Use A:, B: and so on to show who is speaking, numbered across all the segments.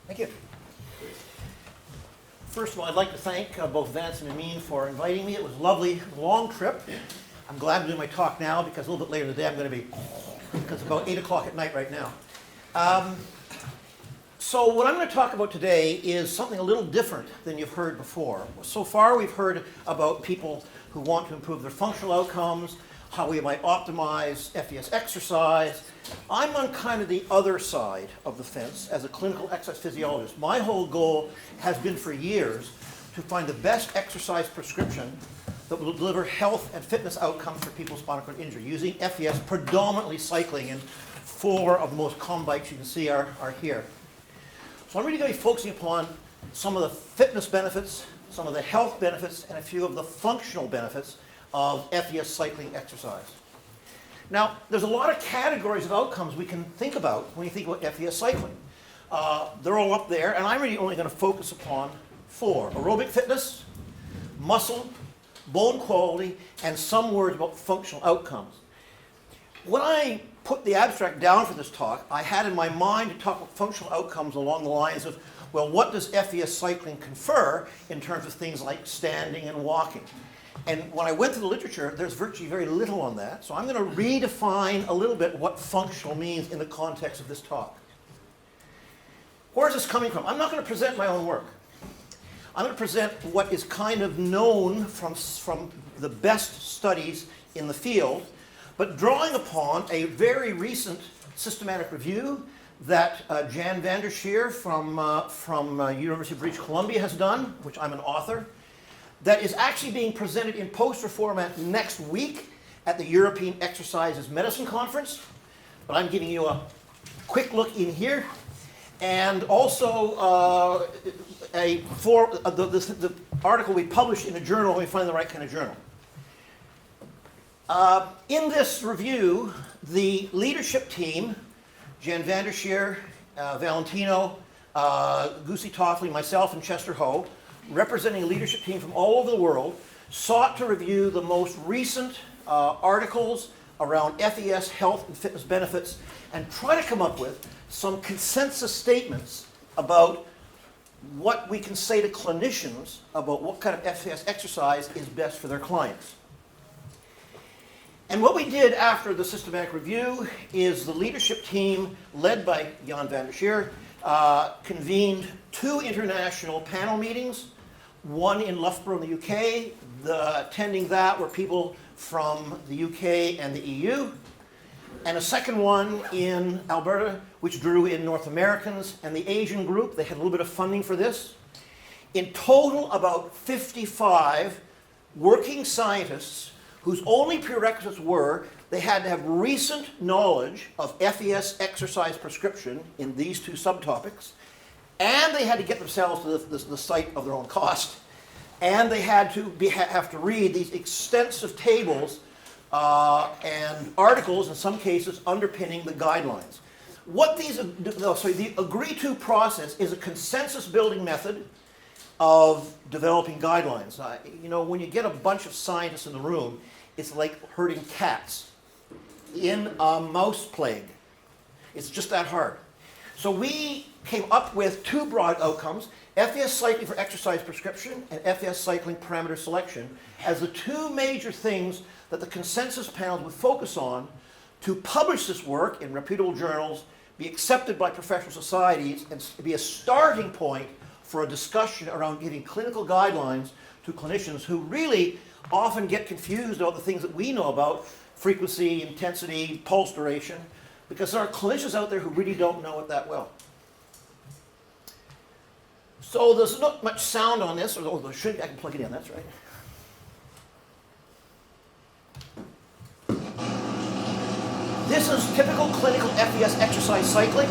A: Thank you. First of all, I'd like to thank both Vance and Amin for inviting me. It was a lovely, long trip. I'm glad I'm doing my talk now because a little bit later in the day I'm going to be, because it's about 8 o'clock at night right now. So what I'm going to talk about today is something a little different than you've heard before. So far we've heard about people who want to improve their functional outcomes, how we might optimize FES exercise. I'm on kind of the other side of the fence as a clinical exercise physiologist. My whole goal has been for years to find the best exercise prescription that will deliver health and fitness outcomes for people with spinal cord injury, using FES, predominantly cycling, and 4 of the most common bikes you can see are here. So I'm really going to be focusing upon some of the fitness benefits, some of the health benefits, and a few of the functional benefits of FES cycling exercise. Now, there's a lot of categories of outcomes we can think about when you think about FES cycling. They're all up there, and I'm really only going to focus upon 4. Aerobic fitness, muscle, bone quality, and some words about functional outcomes. When I put the abstract down for this talk, I had in my mind to talk about functional outcomes along the lines of, well, what does FES cycling confer in terms of things like standing and walking? And when I went to the literature, there's virtually very little on that. So I'm going to redefine a little bit what functional means in the context of this talk. Where is this coming from? I'm not going to present my own work. I'm going to present what is kind of known from the best studies in the field, but drawing upon a very recent systematic review that Jan van der Scheer from University of British Columbia has done, which I'm an author, that is actually being presented in poster format next week at the European Exercises Medicine Conference. But I'm giving you a quick look in here. And also the article we published in a journal when we find the right kind of journal. In this review, the leadership team, Jan van der Scheer, Valentino, Gusi Toffoli, myself, and Chester Ho, representing a leadership team from all over the world, sought to review the most recent articles around FES health and fitness benefits and try to come up with some consensus statements about what we can say to clinicians about what kind of FES exercise is best for their clients. And what we did after the systematic review is the leadership team, led by Jan van der Scheer, convened 2 international panel meetings, one in Loughborough in the UK. Attending that were people from the UK and the EU, and a second one in Alberta, which drew in North Americans and the Asian group. They had a little bit of funding for this. In total, about 55 working scientists whose only prerequisites were they had to have recent knowledge of FES exercise prescription in these 2 subtopics, and they had to get themselves to the site of their own cost, and they had to have to read these extensive tables and articles, in some cases, underpinning the guidelines. What the agree-to process is a consensus-building method of developing guidelines. You know, when you get a bunch of scientists in the room, it's like herding cats in a mouse plague. It's just that hard. So we came up with 2 broad outcomes, FES cycling for exercise prescription and FES cycling parameter selection, as the 2 major things that the consensus panels would focus on to publish this work in reputable journals, be accepted by professional societies, and be a starting point for a discussion around giving clinical guidelines to clinicians who really often get confused about the things that we know about, frequency, intensity, pulse duration, because there are clinicians out there who really don't know it that well. So there's not much sound on this, or there should, I can plug it in, that's right. This is typical clinical FES exercise cycling.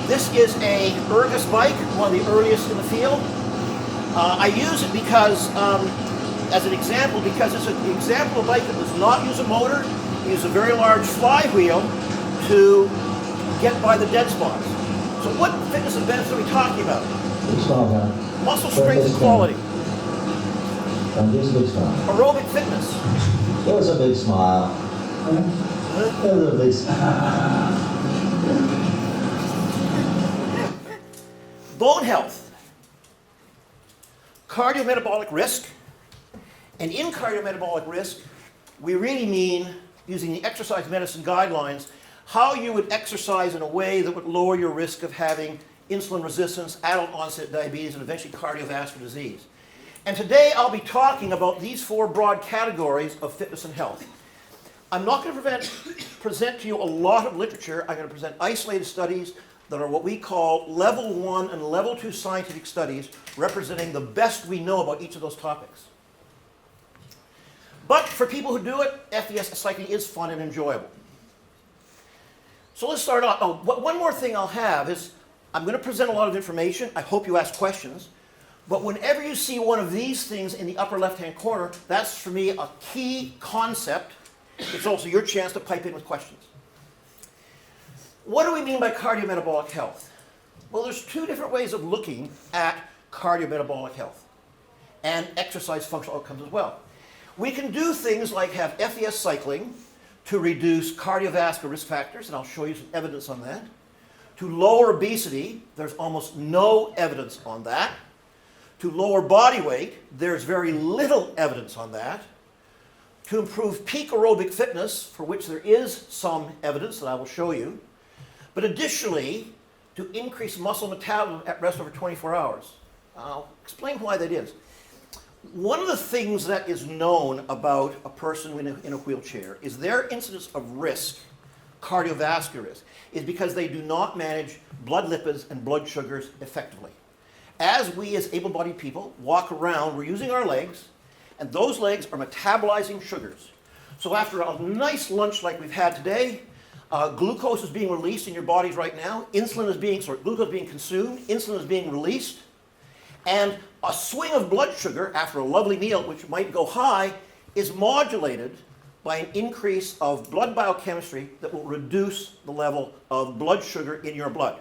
A: This is a Ergus bike, one of the earliest in the field. I use it because, as an example, because it's an example of a bike that does not use a motor. It uses a very large flywheel to get by the dead spots. So what fitness and benefits are we talking about? Muscle strength and quality. Aerobic fitness.
B: There's a big smile. There's a big smile.
A: bone health, cardiometabolic risk, and in cardiometabolic risk, we really mean, using the exercise medicine guidelines, how you would exercise in a way that would lower your risk of having insulin resistance, adult onset diabetes, and eventually cardiovascular disease. And today I'll be talking about these 4 broad categories of fitness and health. I'm not going to present to you a lot of literature. I'm going to present isolated studies that are what we call level 1 and level 2 scientific studies representing the best we know about each of those topics. But for people who do it, FES cycling is fun and enjoyable. So let's start off. Oh, one more thing I'll have is I'm going to present a lot of information. I hope you ask questions. But whenever you see one of these things in the upper left-hand corner, that's for me a key concept. It's also your chance to pipe in with questions. What do we mean by cardiometabolic health? Well, there's 2 different ways of looking at cardiometabolic health and exercise functional outcomes as well. We can do things like have FES cycling to reduce cardiovascular risk factors, and I'll show you some evidence on that. To lower obesity, there's almost no evidence on that. To lower body weight, there's very little evidence on that. To improve peak aerobic fitness, for which there is some evidence that I will show you. But additionally, to increase muscle metabolism at rest over 24 hours. I'll explain why that is. One of the things that is known about a person in a wheelchair is their incidence of risk, cardiovascular risk, is because they do not manage blood lipids and blood sugars effectively. As we as able-bodied people walk around, we're using our legs, and those legs are metabolizing sugars. So after a nice lunch like we've had today, glucose is being released in your bodies right now. Glucose is being consumed, insulin is being released, and a swing of blood sugar after a lovely meal, which might go high, is modulated by an increase of blood biochemistry that will reduce the level of blood sugar in your blood.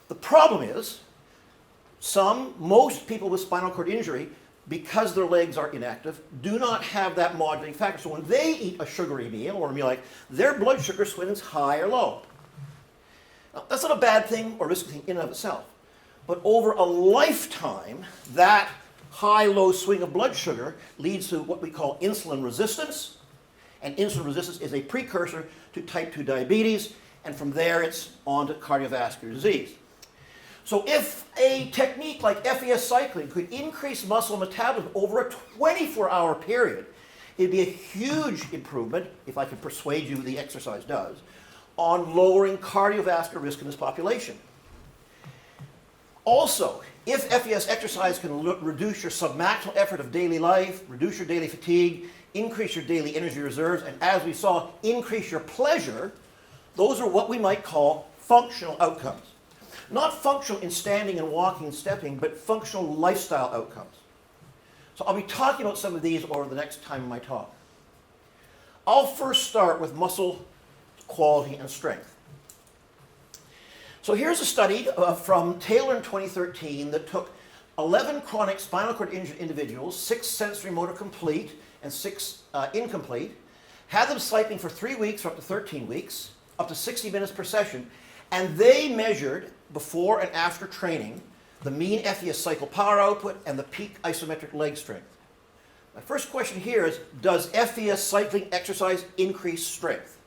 A: The problem is, most people with spinal cord injury, because their legs are inactive, do not have that modulating factor. So when they eat a sugary meal or a meal like, their blood sugar swings high or low. Now, that's not a bad thing or risky thing in and of itself. But over a lifetime, that high-low swing of blood sugar leads to what we call insulin resistance. And insulin resistance is a precursor to type 2 diabetes. And from there, it's on to cardiovascular disease. So if a technique like FES cycling could increase muscle metabolism over a 24-hour period, it'd be a huge improvement, if I could persuade you the exercise does, on lowering cardiovascular risk in this population. Also, if FES exercise can reduce your submaximal effort of daily life, reduce your daily fatigue, increase your daily energy reserves, and as we saw, increase your pleasure, those are what we might call functional outcomes. Not functional in standing and walking and stepping, but functional lifestyle outcomes. So I'll be talking about some of these over the next time in my talk. I'll first start with muscle quality and strength. So here's a study from Taylor in 2013 that took 11 chronic spinal cord injured individuals, 6 sensory motor complete and 6 incomplete, had them cycling for 3 weeks for up to 13 weeks, up to 60 minutes per session, and they measured, before and after training, the mean FES cycle power output and the peak isometric leg strength. My first question here is, does FES cycling exercise increase strength?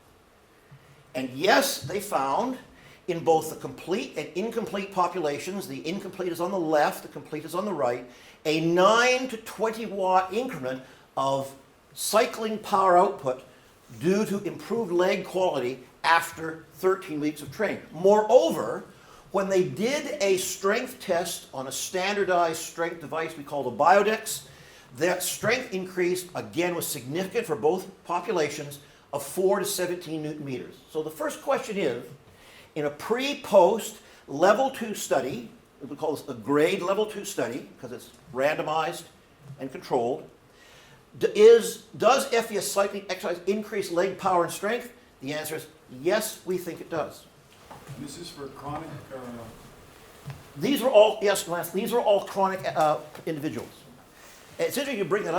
A: And yes, they found in both the complete and incomplete populations, the incomplete is on the left, the complete is on the right, a 9 to 20 watt increment of cycling power output due to improved leg quality after 13 weeks of training. Moreover, when they did a strength test on a standardized strength device we call the Biodex, that strength increase, again, was significant for both populations of 4 to 17 Newton meters. So the first question is, in a pre-post level 2 study, we call this a grade level 2 study because it's randomized and controlled, does FES cycling exercise increase leg power and strength? The answer is yes, we think it does.
C: This is for chronic?
A: These are all, yes, Lance, these are all chronic individuals. It's interesting you bring that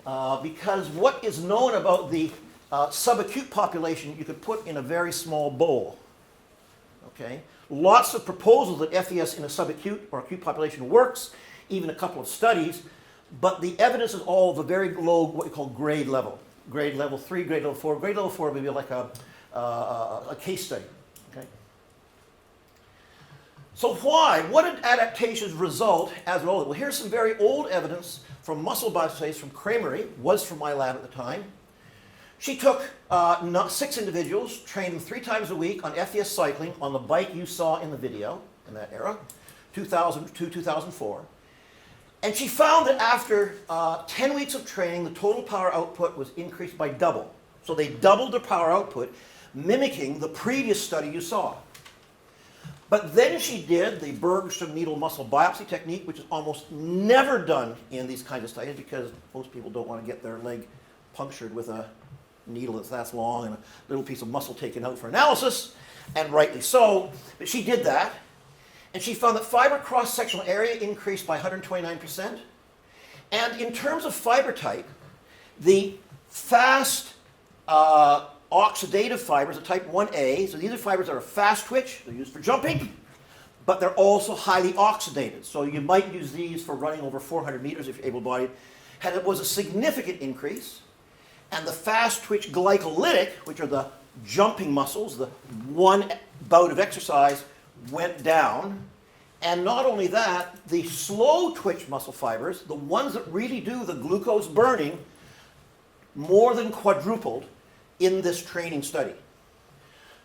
A: up because what is known about the subacute population you could put in a very small bowl. Okay? Lots of proposals that FES in a subacute or acute population works, even a couple of studies, but the evidence is all of a very low, what we call grade level. Grade level 3, grade level 4. Grade level 4 would be like a case study. Okay? So why? What did adaptations result as well? Well, here's some very old evidence from muscle biopsies from Kramery, was from my lab at the time. She took 6 individuals, trained them 3 times a week on FES cycling on the bike you saw in the video in that era, 2002, 2004. And she found that after 10 weeks of training, the total power output was increased by double. So they doubled their power output, mimicking the previous study you saw. But then she did the Bergstrom needle muscle biopsy technique, which is almost never done in these kinds of studies because most people don't want to get their leg punctured with a needle that's that long and a little piece of muscle taken out for analysis, and rightly so. But she did that, and she found that fiber cross-sectional area increased by 129%. And in terms of fiber type, the fast oxidative fibers are type 1A. So these are fibers that are fast twitch. They're used for jumping, but they're also highly oxidated. So you might use these for running over 400 meters if you're able-bodied. It was a significant increase. And the fast twitch glycolytic, which are the jumping muscles, the one bout of exercise, went down. And not only that, the slow twitch muscle fibers, the ones that really do the glucose burning, more than quadrupled in this training study.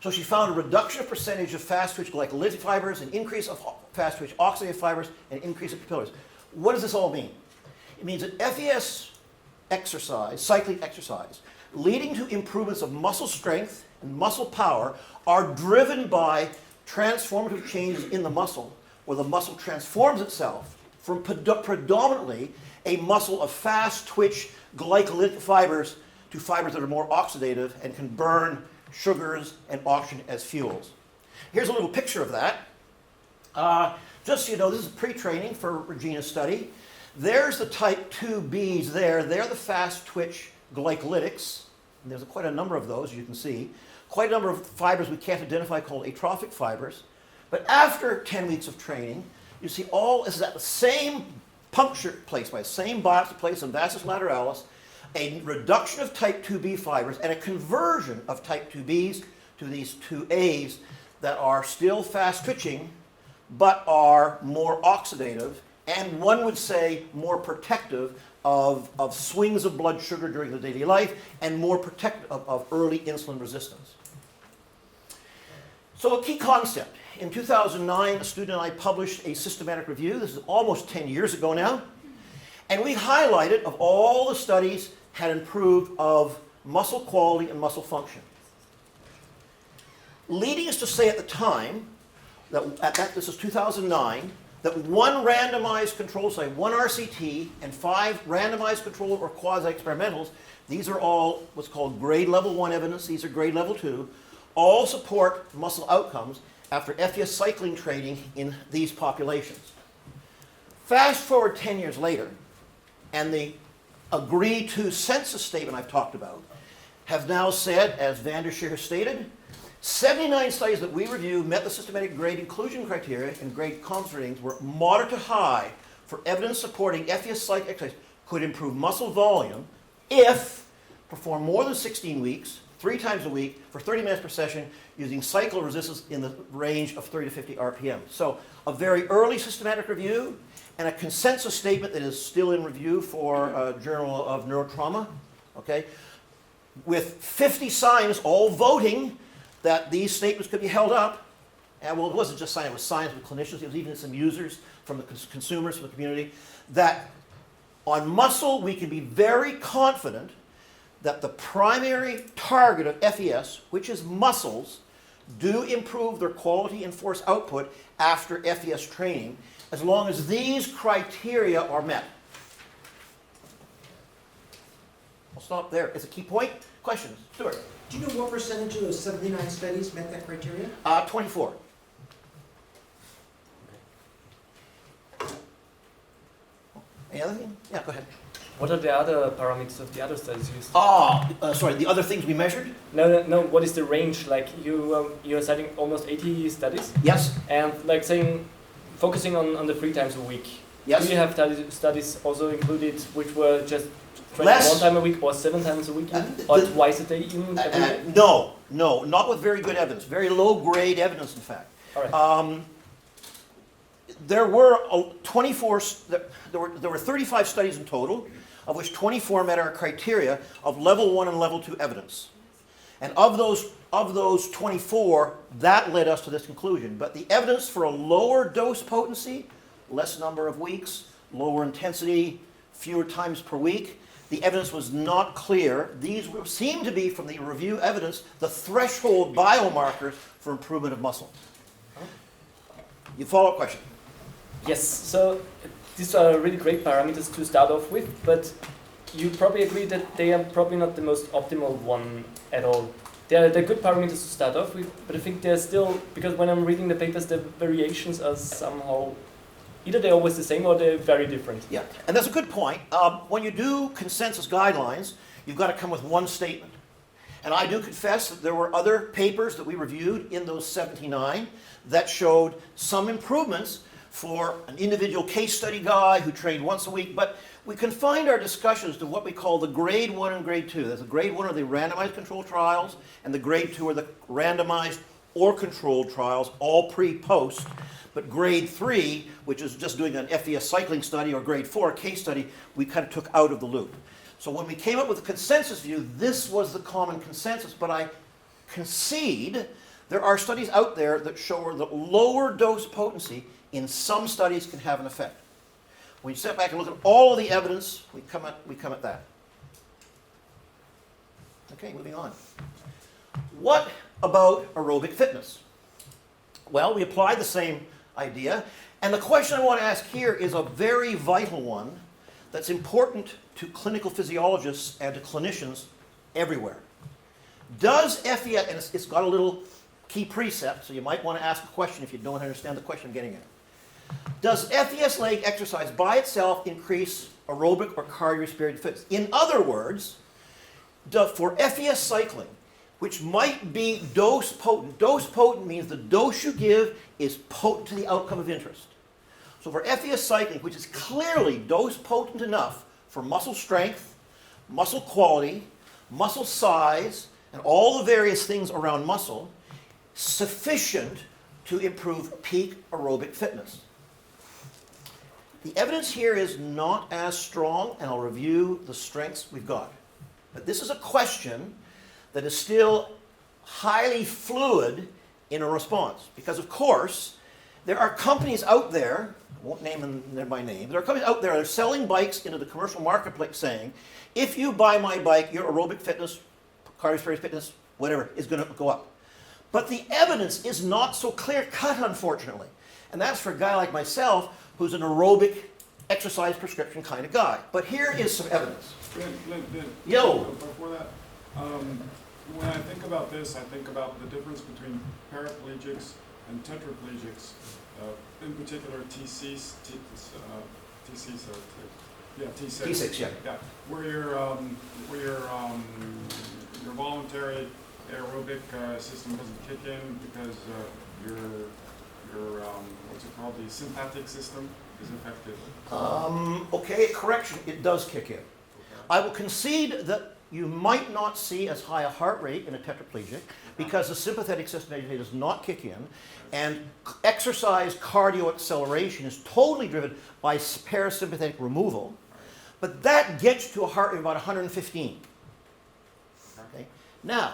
A: So she found a reduction of percentage of fast twitch glycolytic fibers, an increase of fast twitch oxidative fibers, and an increase of capillaries. What does this all mean? It means that FES exercise, cycling exercise, leading to improvements of muscle strength and muscle power are driven by transformative changes in the muscle, where the muscle transforms itself from predominantly a muscle of fast twitch glycolytic fibers to fibers that are more oxidative and can burn sugars and oxygen as fuels. Here's a little picture of that. Just so you know, this is pre-training for Regina's study. There's the type 2Bs there. They're the fast twitch glycolytics. And there's quite a number of those, you can see. Quite a number of fibers we can't identify called atrophic fibers. But after 10 weeks of training, you see all this is at the same puncture place, by the same biopsy place in vastus lateralis, a reduction of type 2B fibers and a conversion of type 2Bs to these 2As that are still fast twitching but are more oxidative and one would say more protective of swings of blood sugar during the daily life and more protective of early insulin resistance. So a key concept. In 2009, a student and I published a systematic review. This is almost 10 years ago now. And we highlighted of all the studies had improved of muscle quality and muscle function. Leading us to say at the time, this is 2009, that one randomized control study, one RCT, and 5 randomized control or quasi-experimentals, these are all what's called grade level 1 evidence, these are grade level 2, all support muscle outcomes after FES cycling training in these populations. Fast forward 10 years later, and the agreed to census statement I've talked about have now said, as Van der Scheer has stated, 79 studies that we reviewed met the systematic grade inclusion criteria and grade confidence ratings were moderate to high for evidence supporting FES cycling exercise could improve muscle volume if performed more than 16 weeks, 3 times a week, for 30 minutes per session using cycle resistance in the range of 30 to 50 RPM. So a very early systematic review and a consensus statement that is still in review for Journal of Neurotrauma, okay, with 50 signs all voting that these statements could be held up. And well, it wasn't just science, it was science with clinicians, it was even some users from the consumers, from the community, that on muscle we can be very confident that the primary target of FES, which is muscles, do improve their quality and force output after FES training, as long as these criteria are met. I'll stop there. It's a key point. Questions? Stuart.
D: Do you know what percentage of those 79 studies met that criteria?
A: 24. Any other thing? Yeah, go ahead.
E: What are the other parameters of the other studies used?
A: Sorry, the other things we measured?
E: No. What is the range? Like you're citing almost 80 studies,
A: Yes.
E: and like saying, focusing on the 3 times a week.
A: Yes.
E: Do you have studies also included which were just training
A: Less.
E: 1 time a week or 7 times a week, or twice a day even? Every day?
A: No, not with very good evidence. Very low grade evidence, in fact.
E: All right.
A: There were 24. There were 35 studies in total, of which 24 met our criteria of level 1 and level 2 evidence. And of those 24, that led us to this conclusion. But the evidence for a lower dose potency, less number of weeks, lower intensity, fewer times per week, the evidence was not clear. These seem to be, from the review evidence, the threshold biomarkers for improvement of muscle. You follow-up question?
E: Yes, so these are really great parameters to start off with, but you probably agree that they are probably not the most optimal one at all. They're good parameters to start off with, but I think they're still, because when I'm reading the papers, the variations are somehow, either they're always the same or they're very different.
A: Yeah, and that's a good point. When you do consensus guidelines, you've got to come with one statement. And I do confess that there were other papers that we reviewed in those 79 that showed some improvements for an individual case study guy who trained once a week, but we confined our discussions to what we call the grade 1 and grade 2. There's the grade 1 are the randomized controlled trials, and the grade 2 are the randomized or controlled trials, all pre-post. But grade 3, which is just doing an FES cycling study, or grade 4, a case study, we kind of took out of the loop. So when we came up with a consensus view, this was the common consensus, but I concede there are studies out there that show that lower dose potency in some studies can have an effect. When you step back and look at all of the evidence, we come at that. Okay, moving on. What about aerobic fitness? Well, we applied the same idea, and the question I want to ask here is a very vital one that's important to clinical physiologists and to clinicians everywhere. Does FES, and it's got a little key precept, so you might want to ask a question if you don't understand the question I'm getting at. Does FES leg exercise by itself increase aerobic or cardiorespiratory fitness? In other words, for FES cycling, which might be dose potent means the dose you give is potent to the outcome of interest. So for FES cycling, which is clearly dose potent enough for muscle strength, muscle quality, muscle size, and all the various things around muscle, sufficient to improve peak aerobic fitness. The evidence here is not as strong, and I'll review the strengths we've got. But this is a question that is still highly fluid in a response. Because, of course, there are companies out there, I won't name them by name, there are companies out there that are selling bikes into the commercial marketplace saying, if you buy my bike, your aerobic fitness, cardiorespiratory fitness, whatever, is going to go up. But the evidence is not so clear-cut, unfortunately. And that's for a guy like myself, who's an aerobic exercise prescription kind of guy. But here is some evidence.
C: Glenn,
A: Yo.
C: Before that, when I think about this, I think about the difference between paraplegics and tetraplegics, in particular T6.
A: T6, yeah.
C: Yeah, where your voluntary aerobic system doesn't kick in because your what's it called, the sympathetic system is affected.
A: Okay, correction, it does kick in. I will concede that you might not see as high a heart rate in a tetraplegic because the sympathetic system does not kick in, and exercise cardio acceleration is totally driven by parasympathetic removal, but that gets you to a heart rate of about 115. Okay? Now,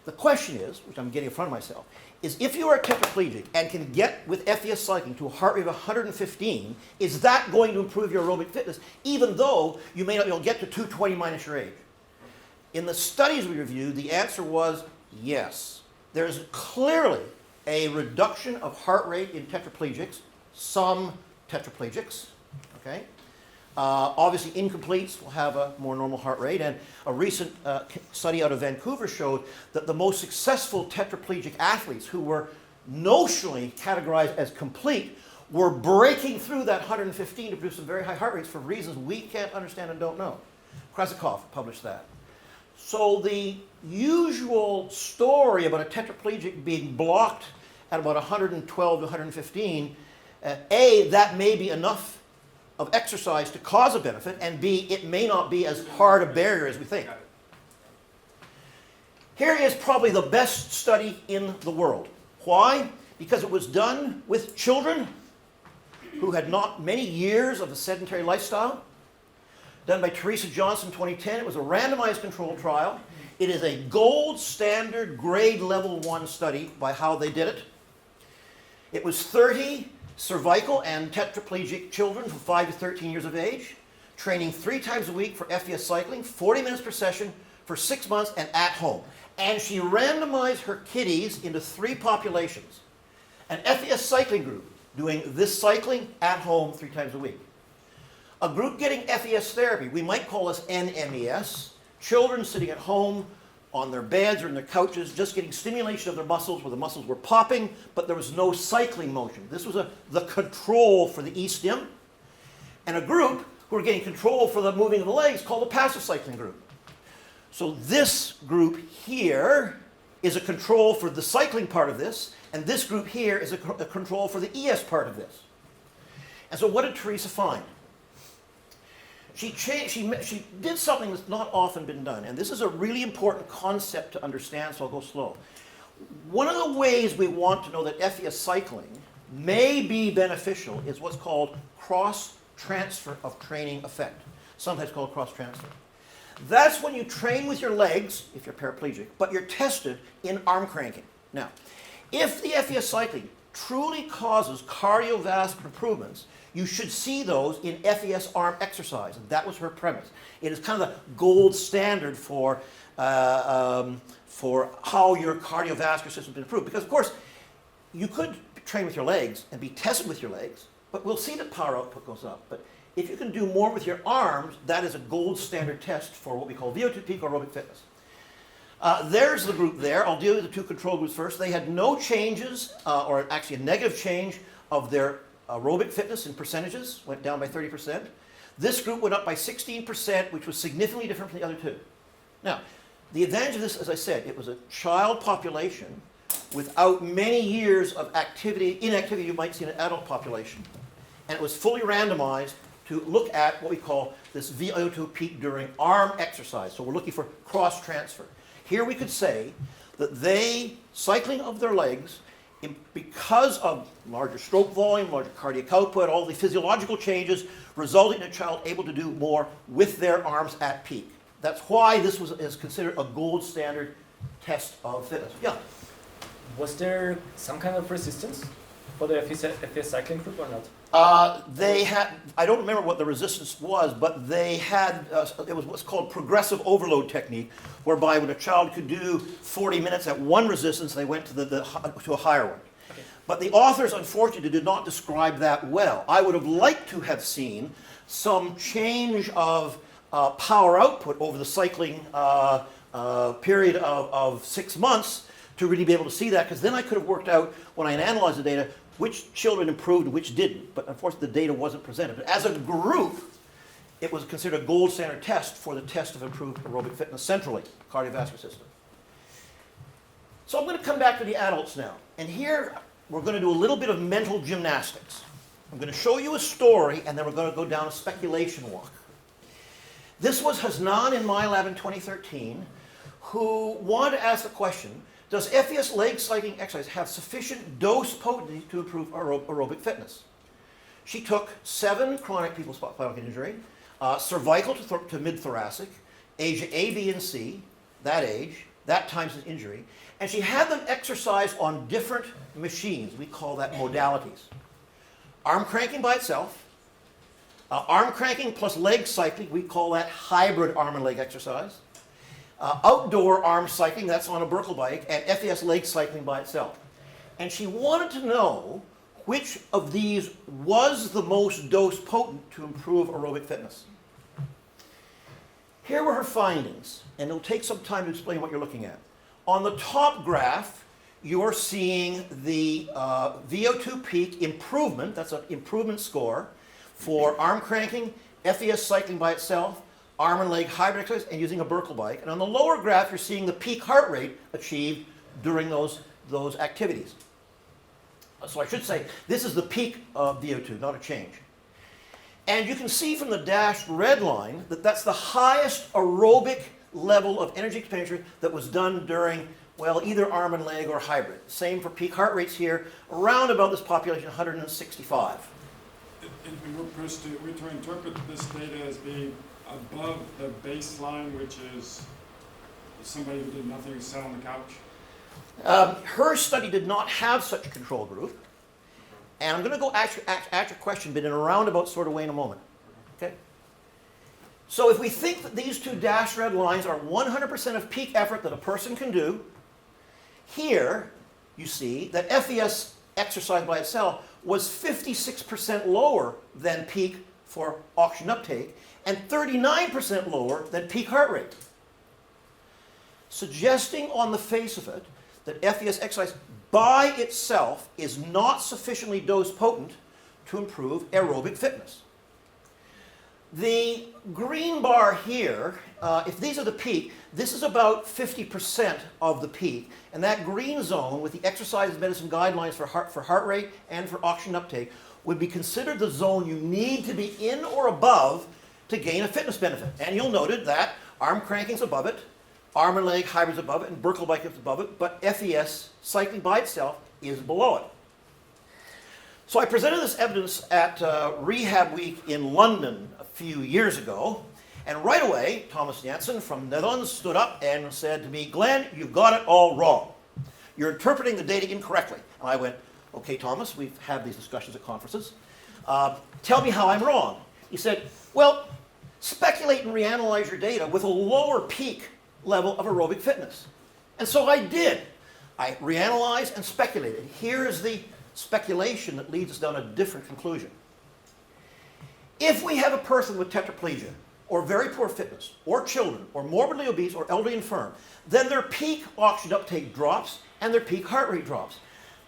A: the question is, which I'm getting in front of myself, is if you are a tetraplegic and can get with FES cycling to a heart rate of 115, is that going to improve your aerobic fitness, even though you may not be able to get to 220 minus your age? In the studies we reviewed, the answer was yes. There is clearly a reduction of heart rate in tetraplegics, some tetraplegics, okay? Obviously, incompletes will have a more normal heart rate, and a recent study out of Vancouver showed that the most successful tetraplegic athletes who were notionally categorized as complete were breaking through that 115 to produce some very high heart rates for reasons we can't understand and don't know. Krasikov published that. So the usual story about a tetraplegic being blocked at about 112 to 115, A, that may be enough of exercise to cause a benefit, and B, it may not be as hard a barrier as we think. Here is probably the best study in the world. Why? Because it was done with children who had not many years of a sedentary lifestyle. Done by Teresa Johnson in 2010. It was a randomized controlled trial. It is a gold standard grade level 1 study by how they did it. It was 30 cervical and tetraplegic children from 5 to 13 years of age, training 3 times a week for FES cycling, 40 minutes per session for 6 months and at home. And she randomized her kiddies into 3 populations. An FES cycling group doing this cycling at home 3 times a week. A group getting FES therapy, we might call this NMES, children sitting at home on their beds or in their couches, just getting stimulation of their muscles where the muscles were popping, but there was no cycling motion. This was the control for the E-stim. And a group who were getting control for the moving of the legs called the passive cycling group. So this group here is a control for the cycling part of this, and this group here is a control for the ES part of this. And so what did Teresa find? She did something that's not often been done, and this is a really important concept to understand, so I'll go slow. One of the ways we want to know that FES cycling may be beneficial is what's called cross-transfer of training effect, sometimes called cross-transfer. That's when you train with your legs, if you're paraplegic, but you're tested in arm cranking. Now, if the FES cycling truly causes cardiovascular improvements, you should see those in FES arm exercise. And that was her premise. It is kind of the gold standard for how your cardiovascular system can improve. Because, of course, you could train with your legs and be tested with your legs, but we'll see that power output goes up. But if you can do more with your arms, that is a gold standard test for what we call VO2 peak aerobic fitness. There's the group there. I'll deal with the 2 control groups first. They had no changes, or actually a negative change of their aerobic fitness in percentages, went down by 30%. This group went up by 16%, which was significantly different from the other 2. Now, the advantage of this, as I said, it was a child population without many years of inactivity you might see in an adult population. And it was fully randomized to look at what we call this VO2 peak during arm exercise. So we're looking for cross-transfer. Here we could say that cycling of their legs, because of larger stroke volume, larger cardiac output, all the physiological changes, resulting in a child able to do more with their arms at peak. That's why this is considered a gold standard test of fitness. Yeah?
E: Was there some kind of resistance for the FES cycling group or not?
A: They had, I don't remember what the resistance was, but they had, it was what's called progressive overload technique, whereby when a child could do 40 minutes at one resistance, they went to to a higher one.
E: Okay.
A: But the authors, unfortunately, did not describe that well. I would have liked to have seen some change of power output over the cycling period of 6 months to really be able to see that, because then I could have worked out, when I analyzed the data, which children improved and which didn't. But unfortunately, the data wasn't presented. But as a group, it was considered a gold standard test for the test of improved aerobic fitness centrally, cardiovascular system. So I'm going to come back to the adults now. And here, we're going to do a little bit of mental gymnastics. I'm going to show you a story, and then we're going to go down a speculation walk. This was Hasnan in my lab in 2013, who wanted to ask the question, does FES leg cycling exercise have sufficient dose potency to improve aerobic fitness? She took 7 chronic people with spinal injury, cervical to mid-thoracic, age A, B, and C, that age, that times his injury, and she had them exercise on different machines. We call that modalities. Arm cranking by itself, arm cranking plus leg cycling, we call that hybrid arm and leg exercise. Outdoor arm cycling, that's on a Berkel bike, and FES leg cycling by itself. And she wanted to know which of these was the most dose potent to improve aerobic fitness. Here were her findings, and it'll take some time to explain what you're looking at. On the top graph, you're seeing the VO2 peak improvement, that's an improvement score, for arm cranking, FES cycling by itself, arm and leg hybrid exercise, and using a Berkel bike. And on the lower graph, you're seeing the peak heart rate achieved during those activities. So I should say, this is the peak of VO2, not a change. And you can see from the dashed red line that that's the highest aerobic level of energy expenditure that was done during, well, either arm and leg or hybrid. Same for peak heart rates here, around about this population, 165.
C: If we were pushed to, we to interpret this data as being above the baseline, which is somebody who did nothing, sat on the couch.
A: Her study did not have such a control group. And I'm going to go ask your question, but in a roundabout sort of way in a moment. Okay? So if we think that these two dashed red lines are 100% of peak effort that a person can do, here you see that FES exercise by itself was 56% lower than peak for oxygen uptake and 39% lower than peak heart rate. Suggesting on the face of it that FES exercise by itself is not sufficiently dose potent to improve aerobic fitness. The green bar here, if these are the peak, this is about 50% of the peak. And that green zone with the exercise medicine guidelines for heart rate and for oxygen uptake would be considered the zone you need to be in or above to gain a fitness benefit. And you'll note that arm cranking's above it, arm and leg hybrid's above it, and Berkel bike is above it, but FES cycling by itself is below it. So I presented this evidence at Rehab Week in London a few years ago, and right away, Thomas Janssen from Netherlands stood up and said to me, Glenn, you've got it all wrong. You're interpreting the data incorrectly. And I went, okay, Thomas, we've had these discussions at conferences. Tell me how I'm wrong. He said, well, speculate and reanalyze your data with a lower peak level of aerobic fitness. And so I did. I reanalyzed and speculated. Here's the speculation that leads us down a different conclusion. If we have a person with tetraplegia, or very poor fitness, or children, or morbidly obese, or elderly infirm, then their peak oxygen uptake drops and their peak heart rate drops.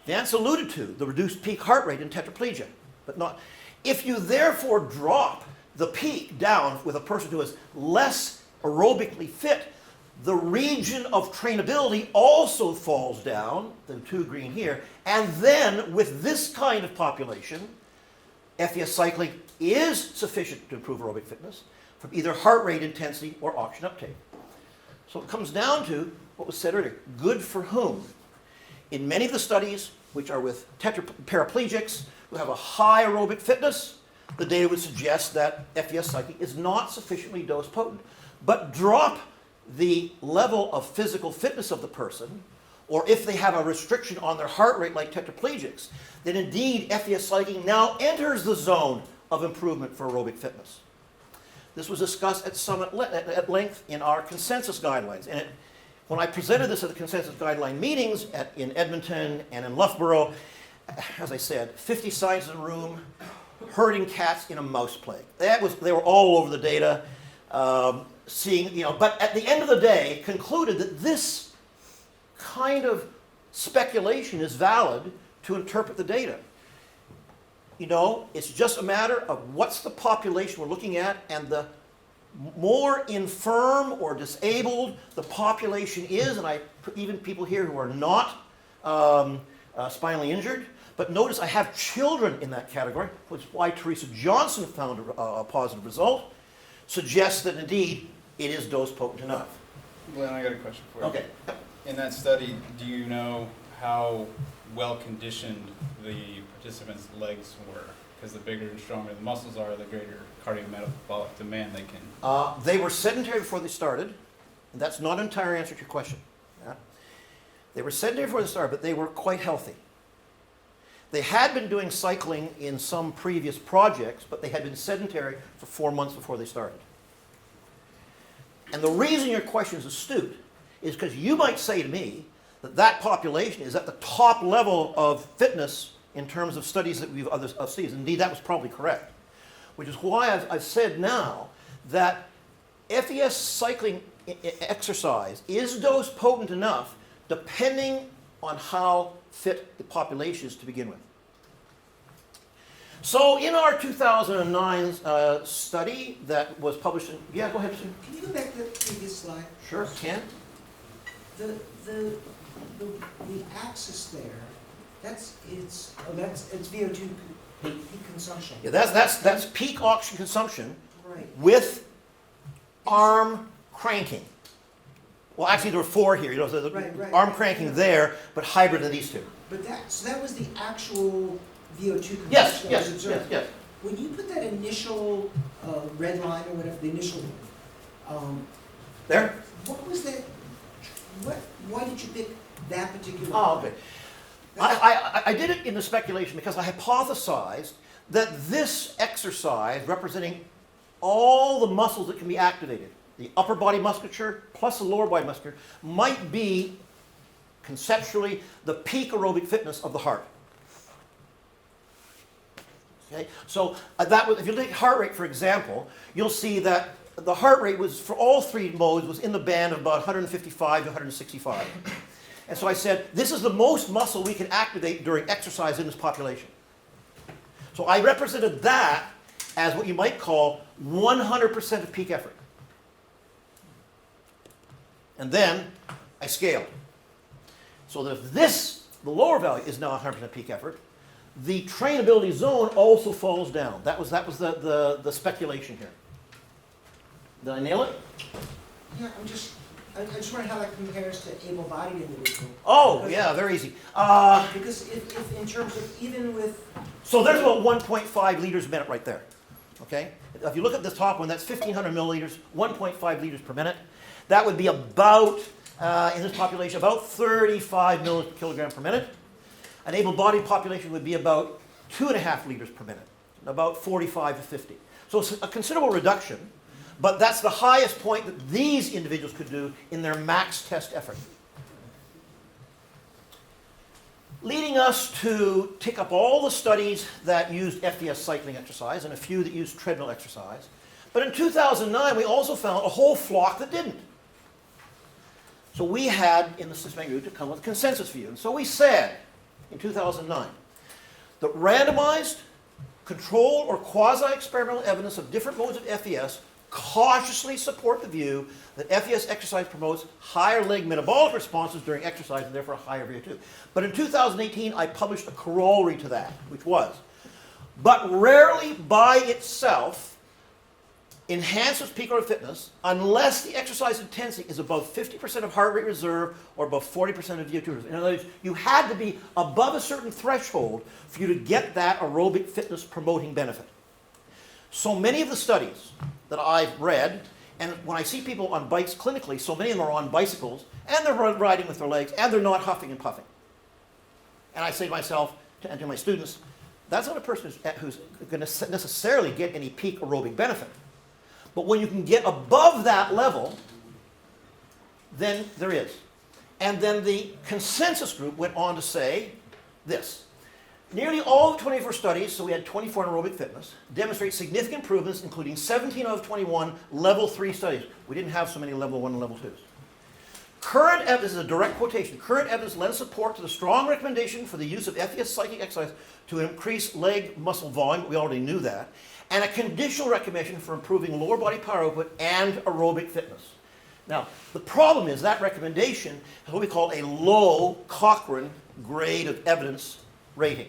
A: Vance alluded to the reduced peak heart rate in tetraplegia, but not. If you therefore drop the peak down with a person who is less aerobically fit, the region of trainability also falls down, the two green here, and then with this kind of population, FES cycling is sufficient to improve aerobic fitness from either heart rate intensity or oxygen uptake. So it comes down to what was said earlier, good for whom? In many of the studies, which are with paraplegics who have a high aerobic fitness, the data would suggest that FES cycling is not sufficiently dose potent. But drop the level of physical fitness of the person, or if they have a restriction on their heart rate like tetraplegics, then indeed FES cycling now enters the zone of improvement for aerobic fitness. This was discussed at length in our consensus guidelines. And when I presented this at the consensus guideline meetings in Edmonton and in Loughborough, as I said, 50 scientists in a room, herding cats in a mouse plague. They were all over the data. But at the end of the day, concluded that this kind of speculation is valid to interpret the data. It's just a matter of what's the population we're looking at, and the more infirm or disabled the population is, and I put even people here who are not spinally injured, but notice I have children in that category, which is why Teresa Johnson found a positive result, suggests that indeed it is dose potent enough.
F: Glenn, I got a question for you.
A: Okay.
F: In that study, do you know how well conditioned the participants' legs were? Because the bigger and stronger the muscles are, the greater cardiometabolic demand they can.
A: They were sedentary before they started. And that's not an entire answer to your question. Yeah? They were sedentary before they started, but they were quite healthy. They had been doing cycling in some previous projects, but they had been sedentary for 4 months before they started. And the reason your question is astute is because you might say to me that that population is at the top level of fitness in terms of studies that we've other studies. Indeed, that was probably correct. Which is why I've said now that FES cycling exercise is dose potent enough depending on how fit the population is to begin with. So in our 2009 study that was published in, yeah, go ahead, Sue.
D: Can you go back to the previous slide?
A: Sure, can.
D: The axis there, that's VO2 peak consumption.
A: Yeah, that's peak oxygen consumption
D: Right.
A: with arm cranking. Well, actually, there were four here. You know, the
D: Right.
A: arm cranking there, but hybrid of these two.
D: But so that was the actual VO2 consumption
A: Yes,
D: that
A: yes,
D: was
A: yes,
D: observed.
A: yes.
D: When you put that initial red line or whatever, the initial,
A: There?
D: what was that? Why did you pick that particular?
A: Oh, okay. I did it in the speculation because I hypothesized that this exercise, representing all the muscles that can be activated, the upper body musculature plus the lower body musculature, might be conceptually the peak aerobic fitness of the heart. Okay, so that was, if you take heart rate for example, you'll see that the heart rate was for all three modes was in the band of about 155 to 165. And so I said, this is the most muscle we can activate during exercise in this population. So I represented that as what you might call 100% of peak effort. And then I scaled. So that if this, the lower value, is now 100% peak effort, the trainability zone also falls down. That was the speculation here. Did I nail it?
D: Yeah, I just wonder how that compares to able-bodied individual.
A: Oh, yeah, very easy.
D: Because if in terms of even with,
A: So there's about 1.5 liters a minute right there. Okay? If you look at this top one, that's 1,500 milliliters, 1.5 liters per minute. That would be about, in this population, about 35 milliliters per kilogram per minute. An able-bodied population would be about 2.5 liters per minute, about 45 to 50. So it's a considerable reduction, but that's the highest point that these individuals could do in their max test effort. Leading us to tick up all the studies that used FDS cycling exercise and a few that used treadmill exercise. But in 2009, we also found a whole flock that didn't. So we had, in the systematic group, to come with a consensus view. And so we said, in 2009, that randomized, controlled, or quasi-experimental evidence of different modes of FES cautiously support the view that FES exercise promotes higher leg metabolic responses during exercise and therefore higher VO2. But in 2018, I published a corollary to that, which was, but rarely by itself enhances peak aerobic fitness unless the exercise intensity is above 50% of heart rate reserve or above 40% of VO2 reserve. In other words, you had to be above a certain threshold for you to get that aerobic fitness promoting benefit. So many of the studies that I've read, and when I see people on bikes clinically, so many of them are on bicycles, and they're riding with their legs, and they're not huffing and puffing. And I say to myself, and to my students, that's not a person who's going to necessarily get any peak aerobic benefit. But when you can get above that level, then there is. And then the consensus group went on to say this. Nearly all of 24 studies, so we had 24 in aerobic fitness, demonstrate significant improvements, including 17 out of 21 level 3 studies. We didn't have so many level 1 and level 2s. Current evidence, this is a direct quotation, current evidence lends support to the strong recommendation for the use of FES cycling exercise to increase leg muscle volume, we already knew that, and a conditional recommendation for improving lower body power output and aerobic fitness. Now, the problem is that recommendation is what we call a low Cochrane grade of evidence rating.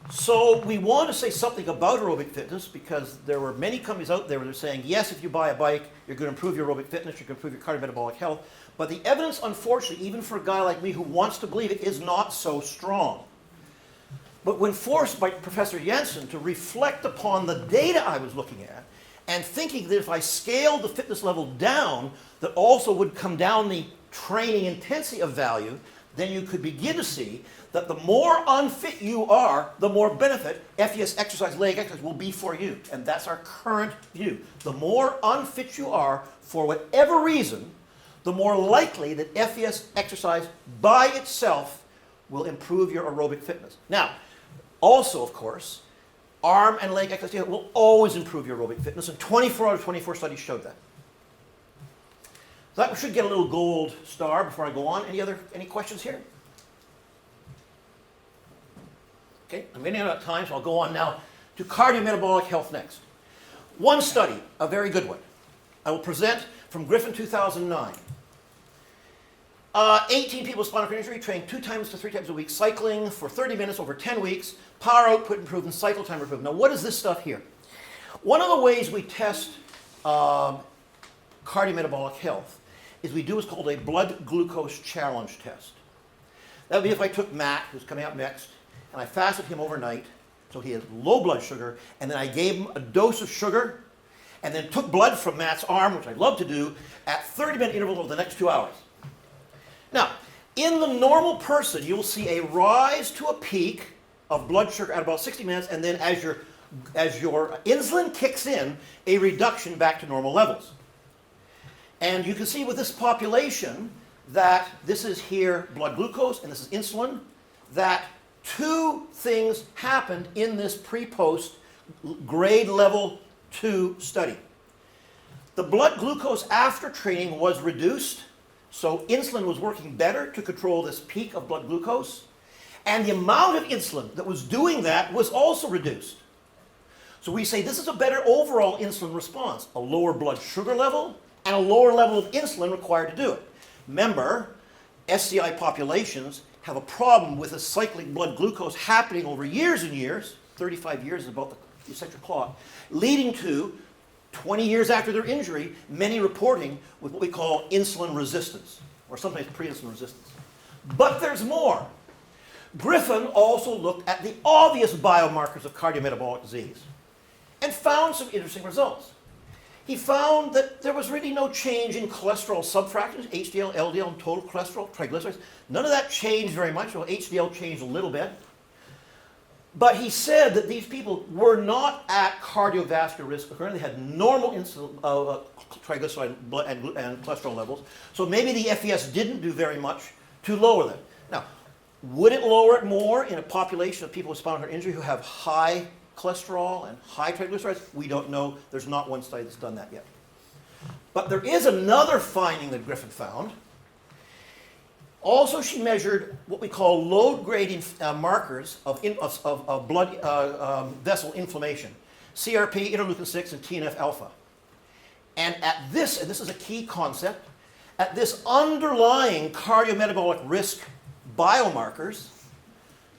A: So we want to say something about aerobic fitness because there were many companies out there that are saying, yes, if you buy a bike, you're going to improve your aerobic fitness, you're going to improve your cardiometabolic health. But the evidence, unfortunately, even for a guy like me who wants to believe it, is not so strong. But when forced by Professor Jensen to reflect upon the data I was looking at and thinking that if I scaled the fitness level down, that also would come down the training intensity of value, then you could begin to see that the more unfit you are, the more benefit FES exercise, leg exercise will be for you. And that's our current view. The more unfit you are, for whatever reason, the more likely that FES exercise by itself will improve your aerobic fitness. Now, also, of course, arm and leg exercise will always improve your aerobic fitness, and 24 out of 24 studies showed that. So that should get a little gold star before I go on. Any questions here? Okay, I'm running out of time, so I'll go on now to cardiometabolic health next. One study, a very good one, I will present from Griffin 2009. 18 people with spinal cord injury trained 2 times to 3 times a week, cycling for 30 minutes over 10 weeks, power output improved and cycle time improved. Now what is this stuff here? One of the ways we test cardiometabolic health is we do what's called a blood glucose challenge test. That would be if I took Matt, who's coming up next, and I fasted him overnight, so he had low blood sugar, and then I gave him a dose of sugar, and then took blood from Matt's arm, which I'd love to do, at 30-minute intervals over the next 2 hours. Now, in the normal person, you'll see a rise to a peak of blood sugar at about 60 minutes, and then as your insulin kicks in, a reduction back to normal levels. And you can see with this population that this is here blood glucose and this is insulin, that 2 things happened in this pre-post grade level 2 study. The blood glucose after training was reduced, so insulin was working better to control this peak of blood glucose, and the amount of insulin that was doing that was also reduced. So we say this is a better overall insulin response, a lower blood sugar level and a lower level of insulin required to do it. Remember, SCI populations have a problem with a cyclic blood glucose happening over years and years, 35 years is about the eccentric clock, leading to 20 years after their injury, many reporting with what we call insulin resistance, or sometimes pre-insulin resistance. But there's more. Griffin also looked at the obvious biomarkers of cardiometabolic disease and found some interesting results. He found that there was really no change in cholesterol subfractions, HDL, LDL, and total cholesterol, triglycerides. None of that changed very much. Well, HDL changed a little bit. But he said that these people were not at cardiovascular risk. They had normal insulin, triglyceride and cholesterol levels. So maybe the FES didn't do very much to lower them. Now, would it lower it more in a population of people with spinal cord injury who have high cholesterol and high triglycerides? We don't know. There's not one study that's done that yet. But there is another finding that Griffin found. Also, she measured what we call load-grading markers of blood vessel inflammation, CRP, interleukin-6, and TNF-alpha. And at this, and this is a key concept, at this underlying cardiometabolic risk biomarkers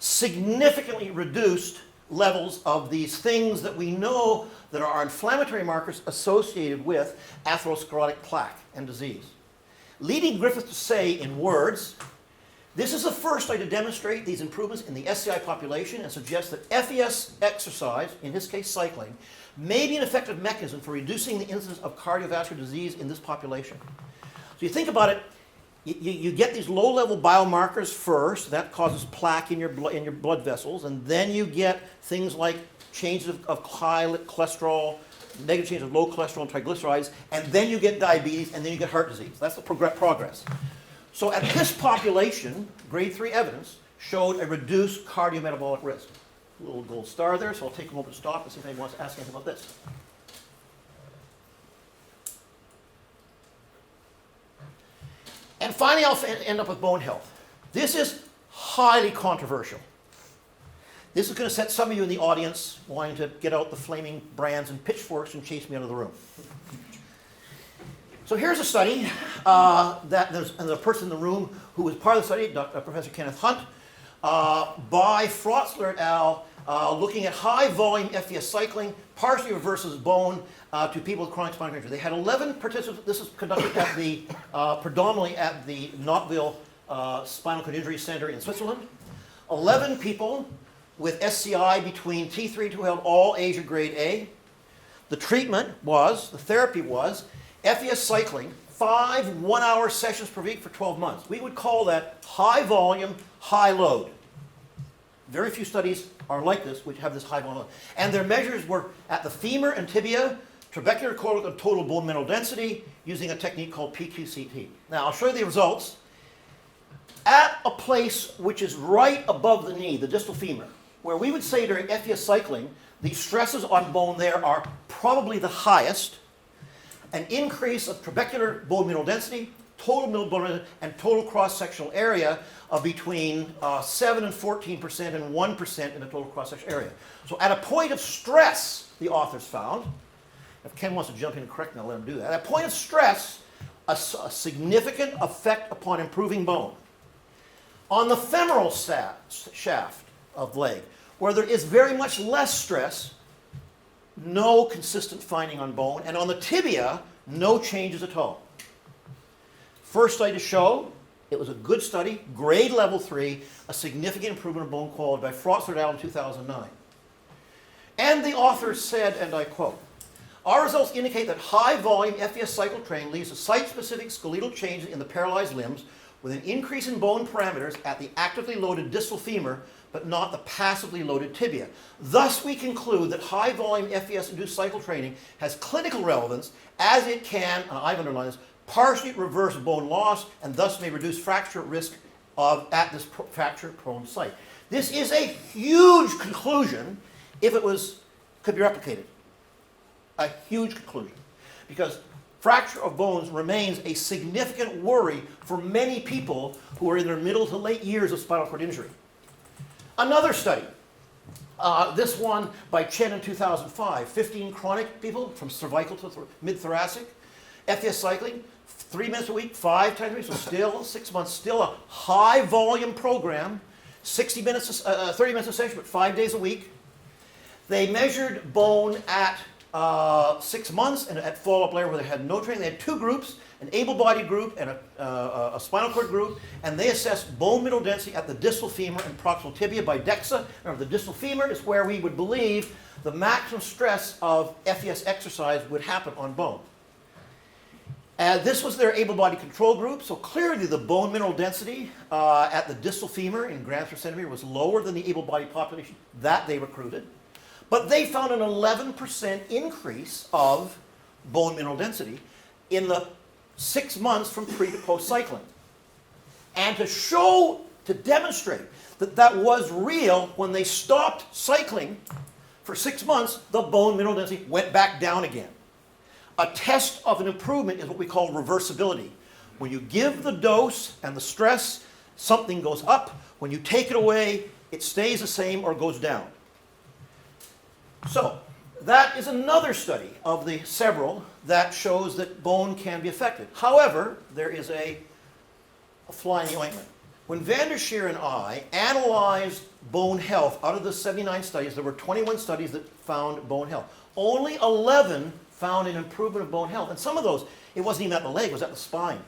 A: significantly reduced levels of these things that we know that are inflammatory markers associated with atherosclerotic plaque and disease. Leading Griffith to say in words, this is the first study to demonstrate these improvements in the SCI population and suggests that FES exercise, in this case cycling, may be an effective mechanism for reducing the incidence of cardiovascular disease in this population. So you think about it, you get these low-level biomarkers first, that causes plaque in your blood vessels, and then you get things like changes of high cholesterol, negative change of low cholesterol and triglycerides, and then you get diabetes, and then you get heart disease. That's the progress. So at this population, grade 3 evidence showed a reduced cardiometabolic risk. A little gold star there, so I'll take a moment to stop and see if anyone wants to ask anything about this. And finally, I'll end up with bone health. This is highly controversial. This is going to set some of you in the audience wanting to get out the flaming brands and pitchforks and chase me out of the room. So here's a study that there's a person in the room who was part of the study, Professor Kenneth Hunt, by Frotzler et al., looking at high-volume FES cycling, partially versus bone, to people with chronic spinal injury. They had 11 participants. This was conducted at the predominantly at the Knotville Spinal Cord Injury Center in Switzerland. 11 people with SCI between T3 to 12, all age of grade A. The therapy was FES cycling, 5 one-hour sessions per week for 12 months. We would call that high volume, high load. Very few studies are like this, which have this high volume load. And their measures were at the femur and tibia, trabecular cortical and total bone mineral density, using a technique called PQCT. Now, I'll show you the results. At a place which is right above the knee, the distal femur, where we would say during FES cycling, the stresses on bone there are probably the highest. an increase of trabecular bone mineral density, total mineral bone density, and total cross-sectional area of between 7 and 14% and 1% in the total cross-sectional area. So at a point of stress, the authors found, if Ken wants to jump in and correct me, I'll let him do that. At a point of stress, a significant effect upon improving bone. On the femoral shaft of leg, where there is very much less stress, no consistent finding on bone, and on the tibia, no changes at all. First study to show, it was a good study, grade level 3, a significant improvement of bone quality by Frotzler et al. In 2009. And the authors said, and I quote, "Our results indicate that high-volume FES cycle training leads to site-specific skeletal changes in the paralyzed limbs with an increase in bone parameters at the actively loaded distal femur, but not the passively loaded tibia. Thus, we conclude that high-volume FES-induced cycle training has clinical relevance as it can, and I've underlined this, partially reverse bone loss and thus may reduce fracture risk at this fracture-prone site." This is a huge conclusion if it could be replicated. A huge conclusion. Because fracture of bones remains a significant worry for many people who are in their middle to late years of spinal cord injury. Another study, this one by Chen in 2005, 15 chronic people from cervical to mid-thoracic, FES cycling, 3 minutes a week, 5 times a week, so still 6 months, still a high volume program, 30 minutes a session, but 5 days a week. They measured bone at 6 months and at follow-up layer where they had no training. They had 2 groups, an able-bodied group and a spinal cord group, and they assessed bone mineral density at the distal femur and proximal tibia by DEXA. Remember, the distal femur is where we would believe the maximum stress of FES exercise would happen on bone. This was their able-bodied control group, so clearly the bone mineral density at the distal femur in grams per centimeter was lower than the able-bodied population that they recruited. But they found an 11% increase of bone mineral density in the 6 months from pre to post cycling. And to demonstrate that that was real, when they stopped cycling for 6 months, the bone mineral density went back down again. A test of an improvement is what we call reversibility. When you give the dose and the stress, something goes up. When you take it away, it stays the same or goes down. So, that is another study of the several that shows that bone can be affected. However, there is a fly in the ointment. When Van der Scheer and I analyzed bone health, out of the 79 studies, there were 21 studies that found bone health. Only 11 found an improvement of bone health. And some of those, it wasn't even at the leg, it was at the spine.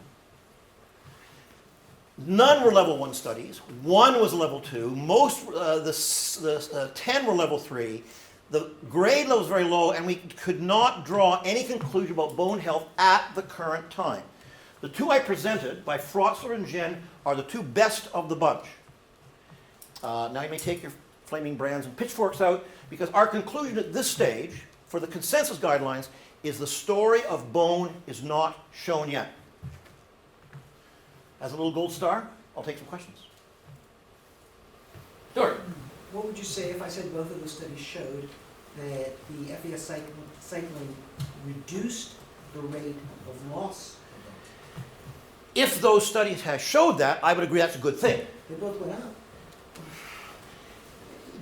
A: None were level 1 studies. 1 was level 2. Most, the 10 were level 3. The grade level was very low, and we could not draw any conclusion about bone health at the current time. The 2 I presented by Frotzler and Jen are the 2 best of the bunch. Now you may take your flaming brands and pitchforks out, because our conclusion at this stage for the consensus guidelines is the story of bone is not shown yet. As a little gold star, I'll take some questions. Dory.
D: What would you say if I said both of those studies showed that the FES cycling reduced the rate of loss?
A: If those studies have showed that, I would agree that's a good thing.
D: They both went up.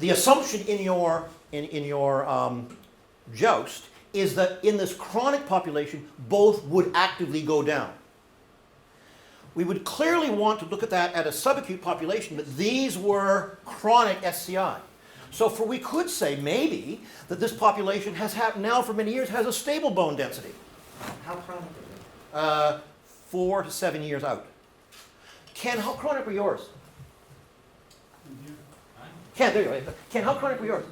A: The assumption in your joust is that in this chronic population, both would actively go down. We would clearly want to look at that at a subacute population, but these were chronic SCI. So we could say maybe that this population has happened now for many years, has a stable bone density.
D: How chronic are they?
A: 4 to 7 years out. Ken, how chronic were yours? Ken, there you go. Ken, how chronic were yours?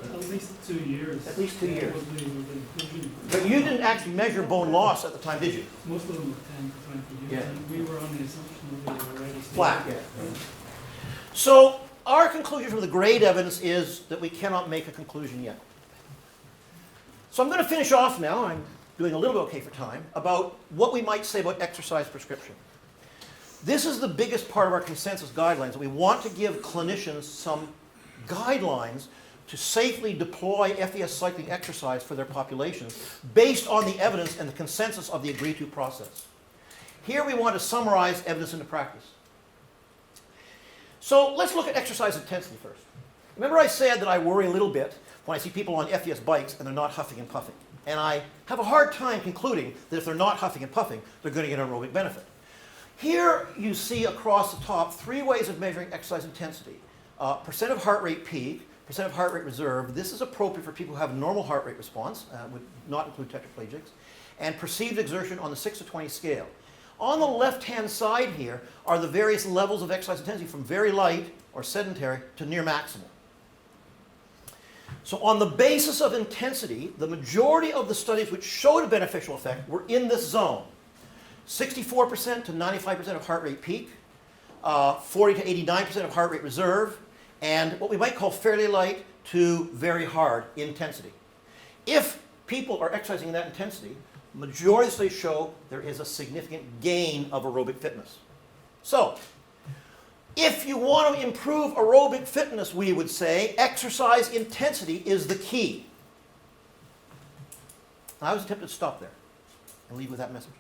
G: At least 2 years.
A: At least 2 years.
G: Probably with inclusion.
A: But you didn't actually measure bone loss at the time, did you?
G: Most of them were 10 to 20 years.
A: Yeah.
G: And we were on the assumption that they were already stable.
A: Flat, yeah. So our conclusion from the grade evidence is that we cannot make a conclusion yet. So I'm going to finish off now, I'm doing a little bit okay for time, about what we might say about exercise prescription. This is the biggest part of our consensus guidelines. We want to give clinicians some guidelines to safely deploy FES cycling exercise for their populations based on the evidence and the consensus of the agreed-to process. Here we want to summarize evidence into practice. So let's look at exercise intensity first. Remember I said that I worry a little bit when I see people on FES bikes and they're not huffing and puffing. And I have a hard time concluding that if they're not huffing and puffing, they're going to get an aerobic benefit. Here you see across the top 3 ways of measuring exercise intensity. Percent of heart rate peak, percent of heart rate reserve. This is appropriate for people who have normal heart rate response, would not include tetraplegics, and perceived exertion on the 6 to 20 scale. On the left-hand side here are the various levels of exercise intensity from very light or sedentary to near maximal. So on the basis of intensity, the majority of the studies which showed a beneficial effect were in this zone. 64% to 95% of heart rate peak, 40 to 89% of heart rate reserve, and what we might call fairly light to very hard intensity. If people are exercising in that intensity, the majority of studies show there is a significant gain of aerobic fitness. So, if you want to improve aerobic fitness, we would say exercise intensity is the key. I was tempted to stop there and leave with that message.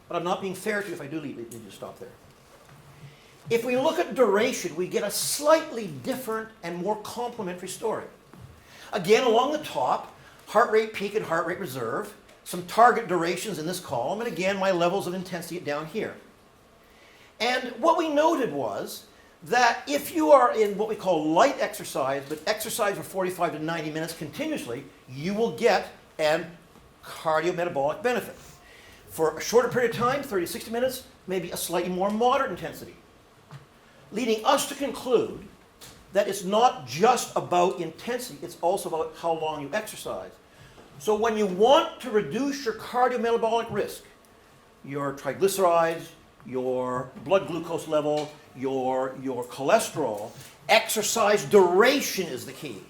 A: But I'm not being fair to you if I do lead you to stop there. If we look at duration, we get a slightly different and more complementary story. Again, along the top, heart rate peak and heart rate reserve, some target durations in this column, and again, my levels of intensity down here. And what we noted was that if you are in what we call light exercise, but exercise for 45 to 90 minutes continuously, you will get a cardiometabolic benefit. For a shorter period of time, 30 to 60 minutes, maybe a slightly more moderate intensity. Leading us to conclude that it's not just about intensity, it's also about how long you exercise. So when you want to reduce your cardiometabolic risk, your triglycerides, your blood glucose level, your cholesterol, exercise duration is the key.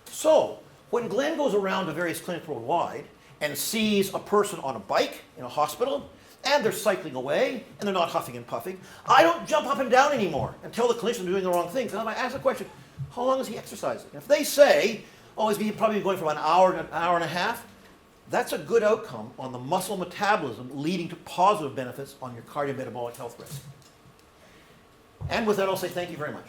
A: So when Glenn goes around to various clinics worldwide and sees a person on a bike in a hospital, and they're cycling away, and they're not huffing and puffing, I don't jump up and down anymore and tell the clinician they're doing the wrong things. And I ask the question, how long is he exercising? If they say, oh, he's probably going from an hour to an hour and a half, that's a good outcome on the muscle metabolism leading to positive benefits on your cardiometabolic health risk. And with that, I'll say thank you very much.